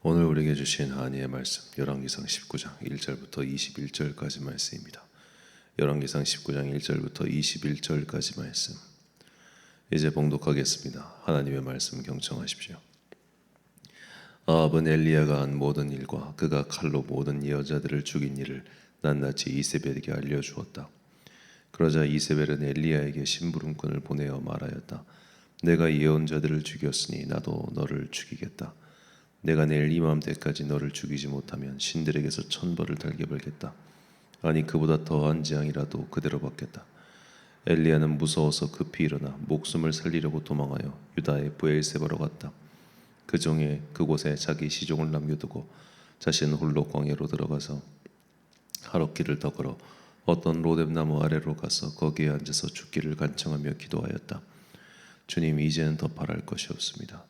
오늘 우리에게 주신 하나님의 말씀 열왕기상 19장 1절부터 21절까지 말씀입니다. 열왕기상 19장 1절부터 21절까지 말씀. 이제 봉독하겠습니다. 하나님의 말씀 경청하십시오. 아합은 엘리야가 한 모든 일과 그가 칼로 모든 여자들을 죽인 일을 낱낱이 이세벨에게 알려주었다. 그러자 이세벨은 엘리야에게 심부름꾼을 보내어 말하였다. 내가 예언자들을 죽였으니 나도 너를 죽이겠다. 내가 내일 이맘때까지 너를 죽이지 못하면 신들에게서 천벌을 달게 벌겠다. 아니 그보다 더한 재앙이라도 그대로 받겠다. 엘리야는 무서워서 급히 일어나 목숨을 살리려고 도망하여 유다의 브엘세바로 갔다. 그곳에 자기 시종을 남겨두고 자신은 홀로 광야로 들어가서 하룻길을 더 걸어 어떤 로뎀나무 아래로 가서 거기에 앉아서 죽기를 간청하며 기도하였다. 주님, 이제는 더 바랄 것이 없습니다.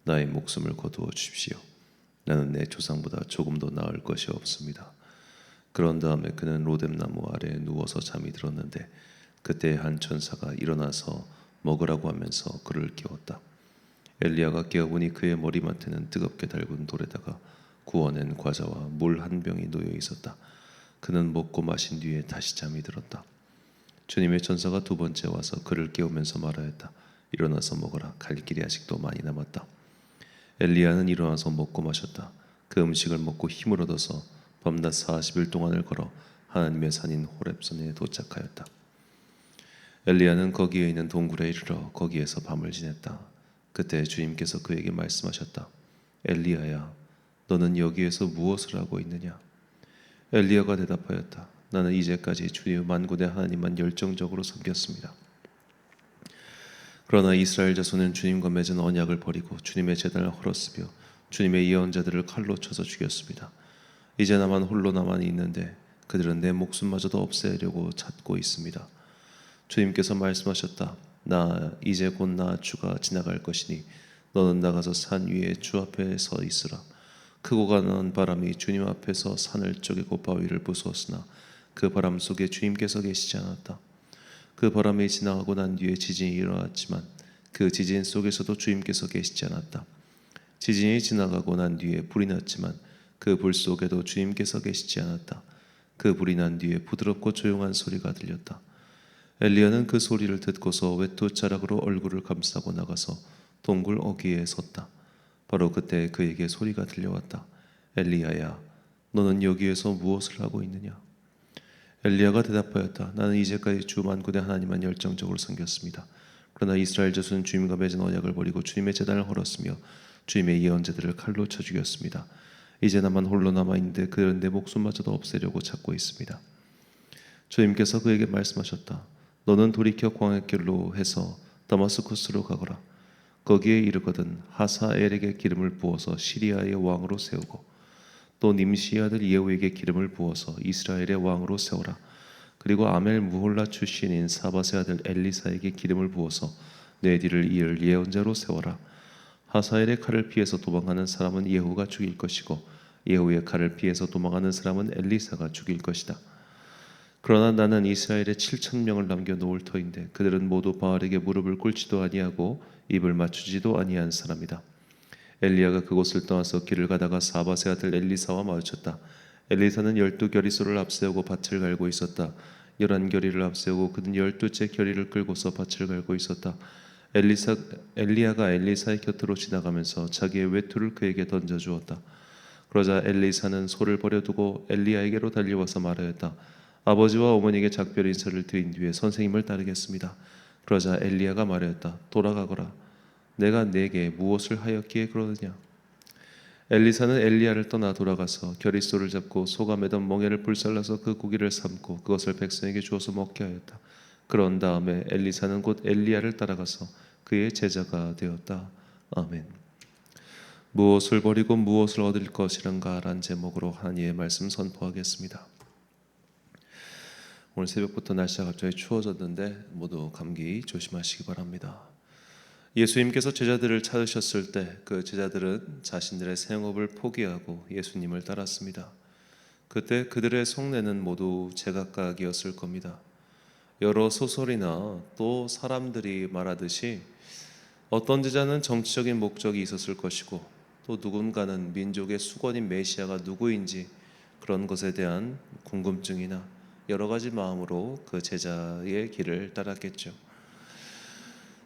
나의 목숨을 거두어 주십시오. 나는 내 조상보다 조금도 나을 것이 없습니다. 그런 다음에 그는 로뎀나무 아래에 누워서 잠이 들었는데 그때 한 천사가 일어나서 먹으라고 하면서 그를 깨웠다. 엘리야가 깨어보니 그의 머리맡에는 뜨겁게 달군 돌에다가 구워낸 과자와 물 한 병이 놓여 있었다. 그는 먹고 마신 뒤에 다시 잠이 들었다. 주님의 천사가 두 번째 와서 그를 깨우면서 말하였다. 일어나서 먹어라. 갈 길이 아직도 많이 남았다. 엘리야는 일어나서 먹고 마셨다. 그 음식을 먹고 힘을 얻어서 밤낮 40일 동안을 걸어 하나님의 산인 호렙산에 도착하였다. 엘리야는 거기에 있는 동굴에 이르러 거기에서 밤을 지냈다. 그때 주님께서 그에게 말씀하셨다. 엘리야야, 너는 여기에서 무엇을 하고 있느냐? 엘리야가 대답하였다. 나는 이제까지 주의 만군의 하나님만 열정적으로 섬겼습니다. 그러나 이스라엘 자손은 주님과 맺은 언약을 버리고 주님의 제단을 헐었으며 주님의 예언자들을 칼로 쳐서 죽였습니다. 이제 나만 홀로 남아 있는데 그들은 내 목숨마저도 없애려고 찾고 있습니다. 주님께서 말씀하셨다. 이제 곧 나 주가 지나갈 것이니 너는 나가서 산 위에 주 앞에 서 있으라. 크고 강한 바람이 주님 앞에서 산을 쪼개고 바위를 부수었으나 그 바람 속에 주님께서 계시지 않았다. 그 바람이 지나가고 난 뒤에 지진이 일어났지만 그 지진 속에서도 주님께서 계시지 않았다. 지진이 지나가고 난 뒤에 불이 났지만 그 불 속에도 주님께서 계시지 않았다. 그 불이 난 뒤에 부드럽고 조용한 소리가 들렸다. 엘리야는 그 소리를 듣고서 외투자락으로 얼굴을 감싸고 나가서 동굴 어귀에 섰다. 바로 그때 그에게 소리가 들려왔다. 엘리야야, 너는 여기에서 무엇을 하고 있느냐? 엘리야가 대답하였다. 나는 이제까지 주 만군의 하나님만 열정적으로 섬겼습니다. 그러나 이스라엘 자손은 주님과 맺은 언약을 버리고 주님의 제단을 헐었으며 주님의 예언자들을 칼로 쳐 죽였습니다. 이제 나만 홀로 남아있는데 그들은 내 목숨마저도 없애려고 찾고 있습니다. 주님께서 그에게 말씀하셨다. 너는 돌이켜 광야길로 해서 다마스쿠스로 가거라. 거기에 이르거든 하사엘에게 기름을 부어서 시리아의 왕으로 세우고 또 님시의 아들 예후에게 기름을 부어서 이스라엘의 왕으로 세우라. 그리고 아멜 무홀라 출신인 사밧의 아들 엘리사에게 기름을 부어서 내 뒤를 이을 예언자로 세워라. 하사엘의 칼을 피해서 도망하는 사람은 예후가 죽일 것이고 예후의 칼을 피해서 도망하는 사람은 엘리사가 죽일 것이다. 그러나 나는 이스라엘에 7,000명을 남겨놓을 터인데 그들은 모두 바알에게 무릎을 꿇지도 아니하고 입을 맞추지도 아니한 사람이다. 엘리야가 그곳을 떠나서 길을 가다가 사밧의 아들 엘리사와 마주쳤다. 엘리사는 12겨리소를 앞세우고 밭을 갈고 있었다. 11겨리를 앞세우고 그는 12째 겨리를 끌고서 밭을 갈고 있었다. 엘리야가 엘리사의 곁으로 지나가면서 자기의 외투를 그에게 던져주었다. 그러자 엘리사는 소를 버려두고 엘리야에게로 달려와서 말하였다. 아버지와 어머니에게 작별 인사를 드린 뒤에 선생님을 따르겠습니다. 그러자 엘리야가 말하였다. 돌아가거라. 내가 네게 무엇을 하였기에 그러느냐? 엘리사는 엘리야를 떠나 돌아가서 겨릿소를 잡고 소가 매던 멍에를 불살라서 그 고기를 삶고 그것을 백성에게 주어서 먹게 하였다. 그런 다음에 엘리사는 곧 엘리야를 따라가서 그의 제자가 되었다. 아멘. 무엇을 버리고 무엇을 얻을 것이란가 란 제목으로 하나님의 말씀 선포하겠습니다. 오늘 새벽부터 날씨가 갑자기 추워졌는데 모두 감기 조심하시기 바랍니다. 예수님께서 제자들을 찾으셨을 때 그 제자들은 자신들의 생업을 포기하고 예수님을 따랐습니다. 그때 그들의 속내는 모두 제각각이었을 겁니다. 여러 소설이나 또 사람들이 말하듯이 어떤 제자는 정치적인 목적이 있었을 것이고 또 누군가는 민족의 수건인 메시아가 누구인지 그런 것에 대한 궁금증이나 여러 가지 마음으로 그 제자의 길을 따랐겠죠.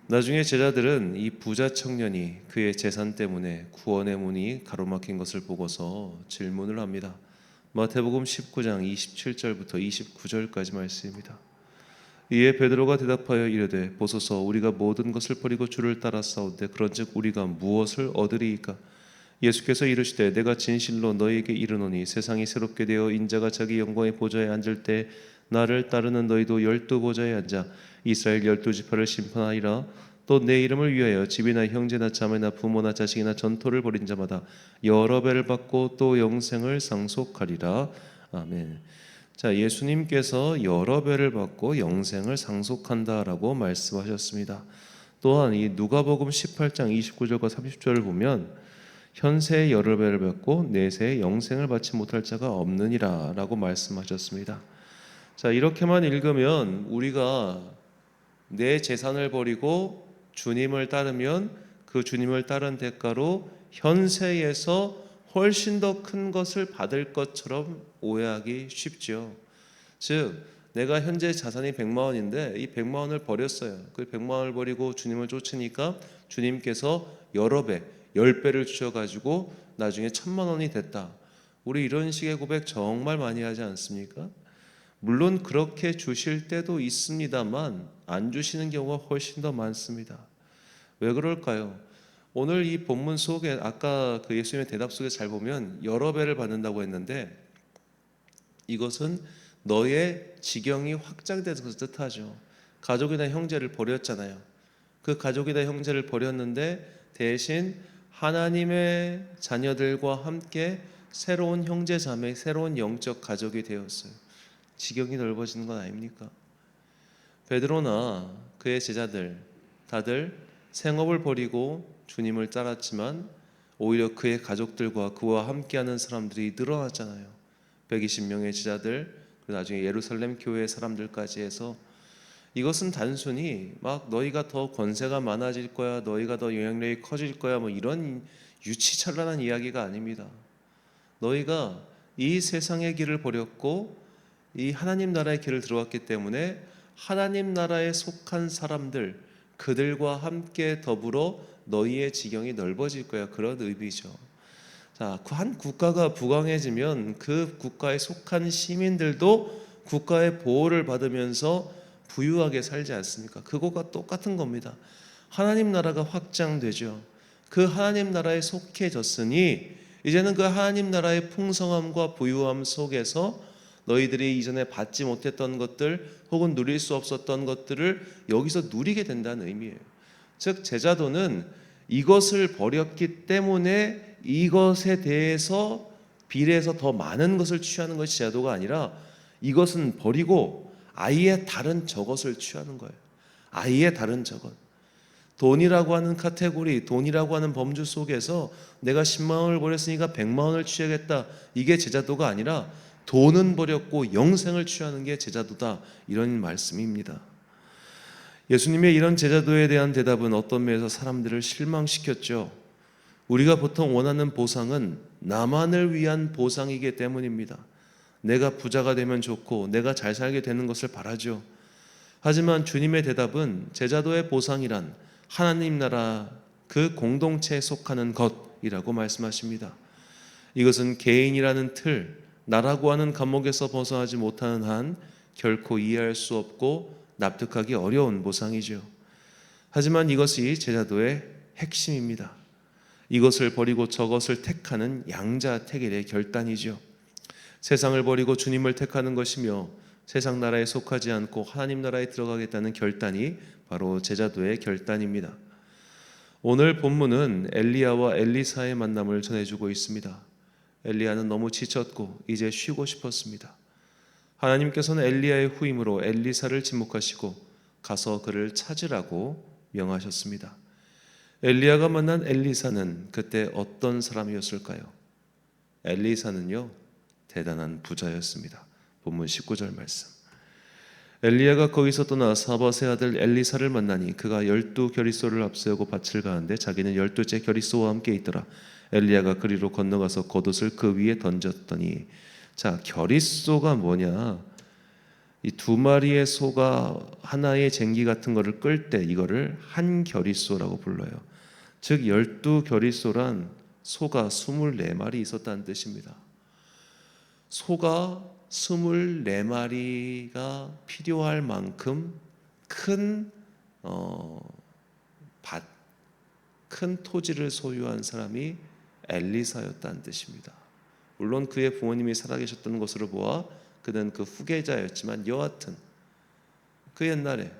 나중에 제자들은 이 부자 청년이 그의 재산 때문에 구원의 문이 가로막힌 것을 보고서 질문을 합니다. 마태복음 19장 27절부터 29절까지 말씀입니다. 이에 베드로가 대답하여 이르되 보소서 우리가 모든 것을 버리고 주를 따랐사온데 그런즉 우리가 무엇을 얻으리이까? 예수께서 이르시되 내가 진실로 너희에게 이르노니 세상이 새롭게 되어 인자가 자기 영광의 보좌에 앉을 때 나를 따르는 너희도 12보좌에 앉아 이스라엘 12지파를 심판하리라. 또 내 이름을 위하여 집이나 형제나 자매나 부모나 자식이나 전토를 벌인 자마다 여러 배를 받고 또 영생을 상속하리라. 아멘. 자, 예수님께서 여러 배를 받고 영생을 상속한다라고 말씀하셨습니다. 또한 이 누가복음 18장 29절과 30절을 보면 현세의 여러 배를 받고 내세의 영생을 받지 못할 자가 없느니라라고 말씀하셨습니다. 자, 이렇게만 읽으면 우리가 내 재산을 버리고 주님을 따르면 그 주님을 따른 대가로 현세에서 훨씬 더 큰 것을 받을 것처럼 오해하기 쉽죠. 즉 내가 현재 자산이 100만 원인데 이 100만 원을 버렸어요. 그 100만 원을 버리고 주님을 쫓으니까 주님께서 여러 배, 10배를 주셔가지고 나중에 1000만 원이 됐다. 우리 이런 식의 고백 정말 많이 하지 않습니까? 물론 그렇게 주실 때도 있습니다만 안 주시는 경우가 훨씬 더 많습니다. 왜 그럴까요? 오늘 이 본문 속에 아까 그 예수님의 대답 속에 잘 보면 여러 배를 받는다고 했는데 이것은 너의 지경이 확장돼서 것을 뜻하죠. 가족이나 형제를 버렸잖아요. 그 가족이나 형제를 버렸는데 대신 하나님의 자녀들과 함께 새로운 형제 자매, 새로운 영적 가족이 되었어요. 지경이 넓어지는 건 아닙니까? 베드로나 그의 제자들 다들 생업을 버리고 주님을 따랐지만 오히려 그의 가족들과 그와 함께하는 사람들이 늘어났잖아요. 120명의 제자들, 그리고 나중에 예루살렘 교회 사람들까지 해서 이것은 단순히 막 너희가 더 권세가 많아질 거야, 너희가 더 영향력이 커질 거야, 뭐 이런 유치찬란한 이야기가 아닙니다. 너희가 이 세상의 길을 버렸고 이 하나님 나라의 길을 들어왔기 때문에 하나님 나라에 속한 사람들, 그들과 함께 더불어 너희의 지경이 넓어질 거야. 그런 의미죠. 자, 한 국가가 부강해지면 그 국가에 속한 시민들도 국가의 보호를 받으면서 부유하게 살지 않습니까? 그거가 똑같은 겁니다. 하나님 나라가 확장되죠. 그 하나님 나라에 속해졌으니 이제는 그 하나님 나라의 풍성함과 부유함 속에서 너희들이 이전에 받지 못했던 것들 혹은 누릴 수 없었던 것들을 여기서 누리게 된다는 의미예요. 즉 제자도는 이것을 버렸기 때문에 이것에 대해서 비례해서 더 많은 것을 취하는 것이 제자도가 아니라 이것은 버리고 아예 다른 저것을 취하는 거예요. 아예 다른 저것. 돈이라고 하는 카테고리, 돈이라고 하는 범주 속에서 내가 10만 원을 버렸으니까 100만 원을 취하겠다. 이게 제자도가 아니라 돈은 버렸고 영생을 취하는 게 제자도다. 이런 말씀입니다. 예수님의 이런 제자도에 대한 대답은 어떤 면에서 사람들을 실망시켰죠. 우리가 보통 원하는 보상은 나만을 위한 보상이기 때문입니다. 내가 부자가 되면 좋고 내가 잘 살게 되는 것을 바라죠. 하지만 주님의 대답은 제자도의 보상이란 하나님 나라 그 공동체에 속하는 것이라고 말씀하십니다. 이것은 개인이라는 틀, 나라고 하는 감옥에서 벗어나지 못하는 한 결코 이해할 수 없고 납득하기 어려운 보상이죠. 하지만 이것이 제자도의 핵심입니다. 이것을 버리고 저것을 택하는 양자택일의 결단이죠. 세상을 버리고 주님을 택하는 것이며 세상 나라에 속하지 않고 하나님 나라에 들어가겠다는 결단이 바로 제자도의 결단입니다. 오늘 본문은 엘리야와 엘리사의 만남을 전해주고 있습니다. 엘리야는 너무 지쳤고 이제 쉬고 싶었습니다. 하나님께서는 엘리야의 후임으로 엘리사를 지목하시고 가서 그를 찾으라고 명하셨습니다. 엘리야가 만난 엘리사는 그때 어떤 사람이었을까요? 엘리사는요, 대단한 부자였습니다. 본문 19절 말씀. 엘리야가 거기서 떠나 사밧의 아들 엘리사를 만나니 그가 12 겨리소를 앞세우고 밭을 가는데 자기는 12째 겨리소와 함께 있더라. 엘리야가 그리로 건너가서 겉옷을 그 위에 던졌더니, 자, 겨릿소가 뭐냐? 이 두 마리의 소가 하나의 쟁기 같은 거를 끌 때 이거를 한 겨릿소라고 불러요. 즉 12겨릿소란 소가 24마리 있었다는 뜻입니다. 소가 24마리가 필요할 만큼 큰 밭, 큰 토지를 소유한 사람이 엘리사였다는 뜻입니다. 물론 그의 부모님이 살아계셨던 것으로 보아 그는 그 후계자였지만, 여하튼 그 옛날에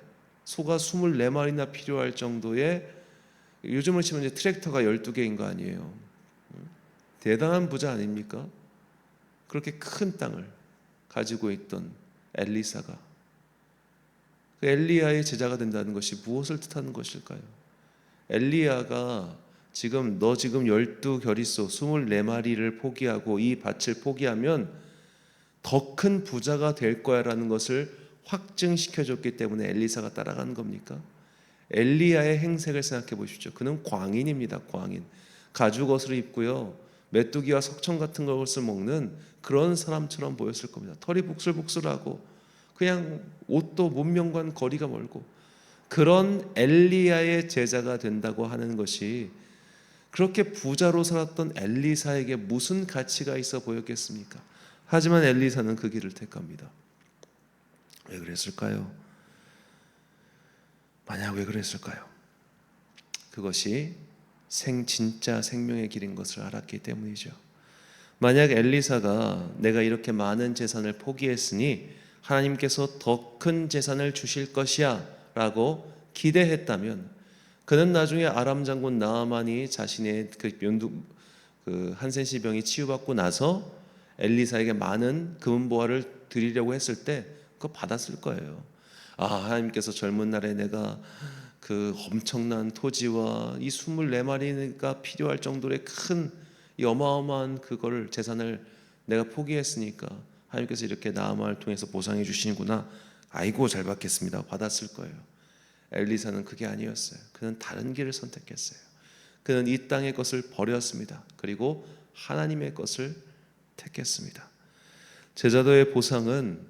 소가 24마리나 필요할 정도의, 요즘으로 치면 이제 트랙터가 12개인 거 아니에요. 대단한 부자 아닙니까? 그렇게 큰 땅을 가지고 있던 엘리사가 그 엘리야의 제자가 된다는 것이 무엇을 뜻하는 것일까요? 엘리야가 지금 12겨릿소 24마리를 포기하고 이 밭을 포기하면 더 큰 부자가 될 거야라는 것을 확증시켜줬기 때문에 엘리사가 따라가는 겁니까? 엘리야의 행색을 생각해 보십시오. 그는 광인입니다. 광인. 가죽옷을 입고요, 메뚜기와 석청 같은 것을 먹는 그런 사람처럼 보였을 겁니다. 털이 북슬북슬하고 그냥 옷도 문명과는 거리가 멀고, 그런 엘리야의 제자가 된다고 하는 것이 그렇게 부자로 살았던 엘리사에게 무슨 가치가 있어 보였겠습니까? 하지만 엘리사는 그 길을 택합니다. 왜 그랬을까요? 만약 왜 그랬을까요? 그것이 진짜 생명의 길인 것을 알았기 때문이죠. 만약 엘리사가 내가 이렇게 많은 재산을 포기했으니 하나님께서 더 큰 재산을 주실 것이야 라고 기대했다면, 그는 나중에 아람 장군 나아만이 자신의 그 한센시병이 치유받고 나서 엘리사에게 많은 금은보화를 드리려고 했을 때 그거 받았을 거예요. 하나님께서 젊은 날에 내가 그 엄청난 토지와 이 24마리가 필요할 정도의 큰 이 어마어마한 그거를 재산을 내가 포기했으니까 하나님께서 이렇게 나아만을 통해서 보상해 주시는구나, 아이고 잘 받겠습니다, 받았을 거예요. 엘리사는 그게 아니었어요. 그는 다른 길을 선택했어요. 그는 이 땅의 것을 버렸습니다. 그리고 하나님의 것을 택했습니다. 제자도의 보상은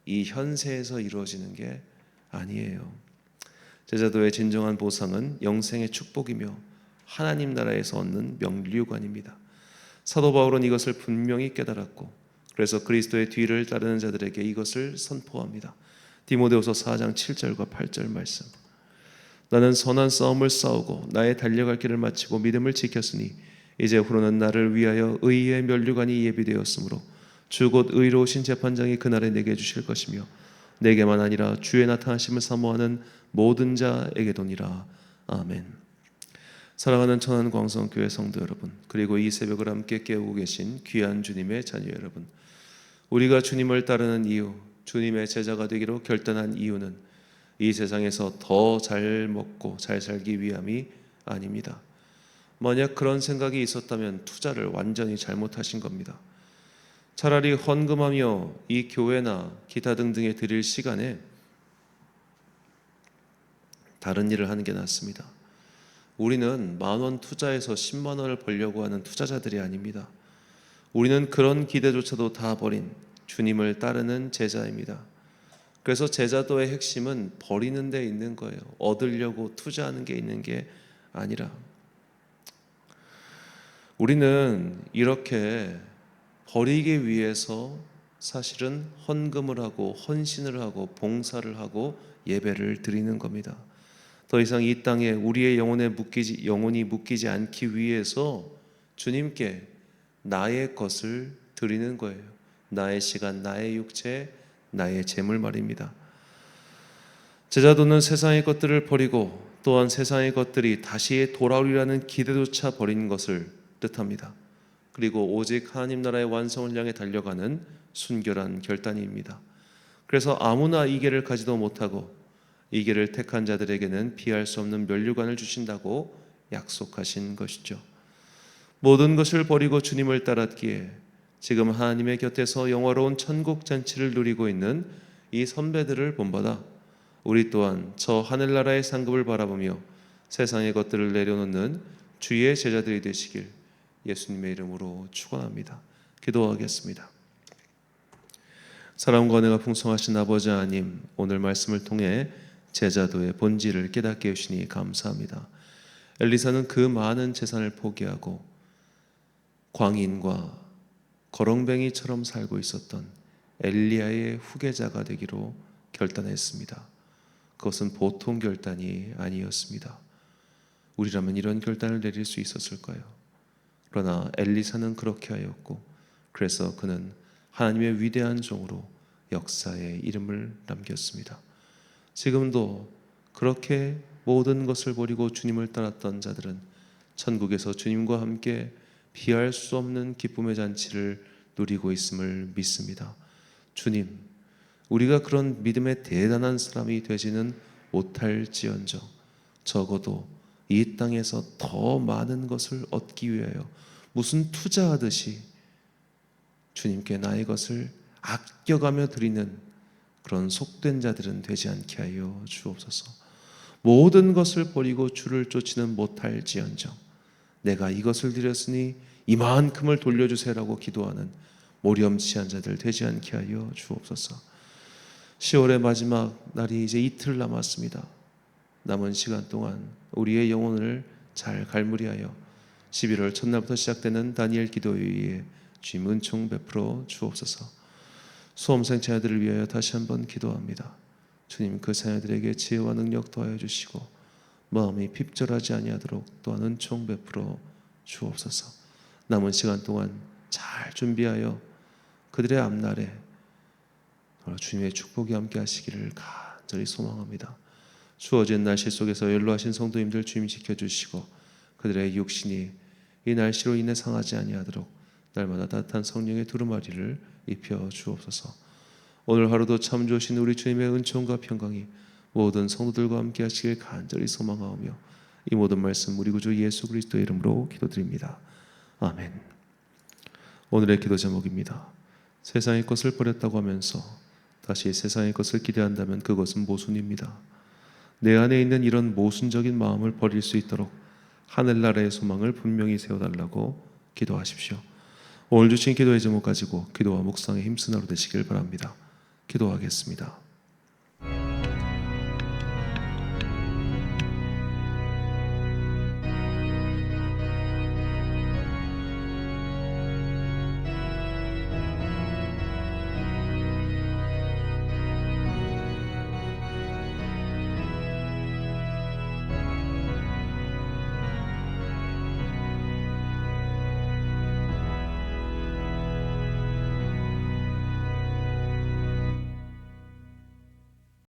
이 현세에서 이루어지는 게 아니에요. 제자도의 진정한 보상은 영생의 축복이며 하나님 나라에서 얻는 면류관입니다. 사도 바울은 이것을 분명히 깨달았고, 그래서 그리스도의 뒤를 따르는 자들에게 이것을 선포합니다. 디모데후서 4장 7절과 8절 말씀. 나는 선한 싸움을 싸우고 나의 달려갈 길을 마치고 믿음을 지켰으니 이제 후로는 나를 위하여 의의 면류관이 예비되었으므로 주 곧 의로우신 재판장이 그날에 내게 주실 것이며 내게만 아니라 주의 나타나심을 사모하는 모든 자에게도니라. 아멘. 사랑하는 천안광성교회 성도 여러분, 그리고 이 새벽을 함께 깨우고 계신 귀한 주님의 자녀 여러분, 우리가 주님을 따르는 이유, 주님의 제자가 되기로 결단한 이유는 이 세상에서 더 잘 먹고 잘 살기 위함이 아닙니다. 만약 그런 생각이 있었다면 투자를 완전히 잘못하신 겁니다. 차라리 헌금하며 이 교회나 기타 등등에 드릴 시간에 다른 일을 하는 게 낫습니다. 우리는 10,000원 투자해서 10만 원을 벌려고 하는 투자자들이 아닙니다. 우리는 그런 기대조차도 다 버린 주님을 따르는 제자입니다. 그래서 제자도의 핵심은 버리는 데 있는 거예요. 얻으려고 투자하는 게 있는 게 아니라, 우리는 이렇게 버리기 위해서 사실은 헌금을 하고 헌신을 하고 봉사를 하고 예배를 드리는 겁니다. 더 이상 이 땅에 우리의 영혼이 묶이지 않기 위해서 주님께 나의 것을 드리는 거예요. 나의 시간, 나의 육체, 나의 재물 말입니다. 제자도는 세상의 것들을 버리고 또한 세상의 것들이 다시 돌아오리라는 기대조차 버린 것을 뜻합니다. 그리고 오직 하나님 나라의 완성을 향해 달려가는 순결한 결단입니다. 그래서 아무나 이 길을 가지도 못하고 이 길을 택한 자들에게는 피할 수 없는 면류관을 주신다고 약속하신 것이죠. 모든 것을 버리고 주님을 따랐기에 지금 하나님의 곁에서 영화로운 천국 잔치를 누리고 있는 이 선배들을 본받아 우리 또한 저 하늘나라의 상급을 바라보며 세상의 것들을 내려놓는 주의 제자들이 되시길 예수님의 이름으로 축원합니다. 기도하겠습니다. 사랑과 은혜가 풍성하신 아버지 하나님, 오늘 말씀을 통해 제자도의 본질을 깨닫게 해주시니 감사합니다. 엘리사는 그 많은 재산을 포기하고 광인과 거렁뱅이처럼 살고 있었던 엘리야의 후계자가 되기로 결단했습니다. 그것은 보통 결단이 아니었습니다. 우리라면 이런 결단을 내릴 수 있었을까요? 그러나 엘리사는 그렇게 하였고, 그래서 그는 하나님의 위대한 종으로 역사에 이름을 남겼습니다. 지금도 그렇게 모든 것을 버리고 주님을 따랐던 자들은 천국에서 주님과 함께 비할 수 없는 기쁨의 잔치를 누리고 있음을 믿습니다. 주님, 우리가 그런 믿음의 대단한 사람이 되지는 못할지언정 적어도 이 땅에서 더 많은 것을 얻기 위하여 무슨 투자하듯이 주님께 나의 것을 아껴가며 드리는 그런 속된 자들은 되지 않게 하여 주옵소서. 모든 것을 버리고 주를 쫓지는 못할지언정 내가 이것을 드렸으니 이만큼을 돌려주세요라고 기도하는 모렴치한 자들 되지 않게 하여 주옵소서. 10월의 마지막 날이 이제 이틀 남았습니다. 남은 시간 동안 우리의 영혼을 잘 갈무리하여 11월 첫날부터 시작되는 다니엘 기도회에 주님 은총 베풀어 주옵소서. 수험생 자녀들을 위하여 다시 한번 기도합니다. 주님, 그 자녀들에게 지혜와 능력 더하여 주시고 마음이 핍절하지 아니하도록 또한 은총 베풀어 주옵소서. 남은 시간 동안 잘 준비하여 그들의 앞날에 주님의 축복이 함께 하시기를 간절히 소망합니다. 추워진 날씨 속에서 연로하신 성도님들 주님 지켜주시고 그들의 육신이 이 날씨로 인해 상하지 아니하도록 날마다 따뜻한 성령의 두루마리를 입혀 주옵소서. 오늘 하루도 참 좋으신 우리 주님의 은총과 평강이 모든 성도들과 함께 하시길 간절히 소망하오며 이 모든 말씀 우리 구주 예수 그리스도의 이름으로 기도드립니다. 아멘. 오늘의 기도 제목입니다. 세상의 것을 버렸다고 하면서 다시 세상의 것을 기대한다면 그것은 모순입니다. 내 안에 있는 이런 모순적인 마음을 버릴 수 있도록 하늘나라의 소망을 분명히 세워달라고 기도하십시오. 오늘 주신 기도의 제목 가지고 기도와 묵상에 힘쓰는 하루 되시길 바랍니다. 기도하겠습니다.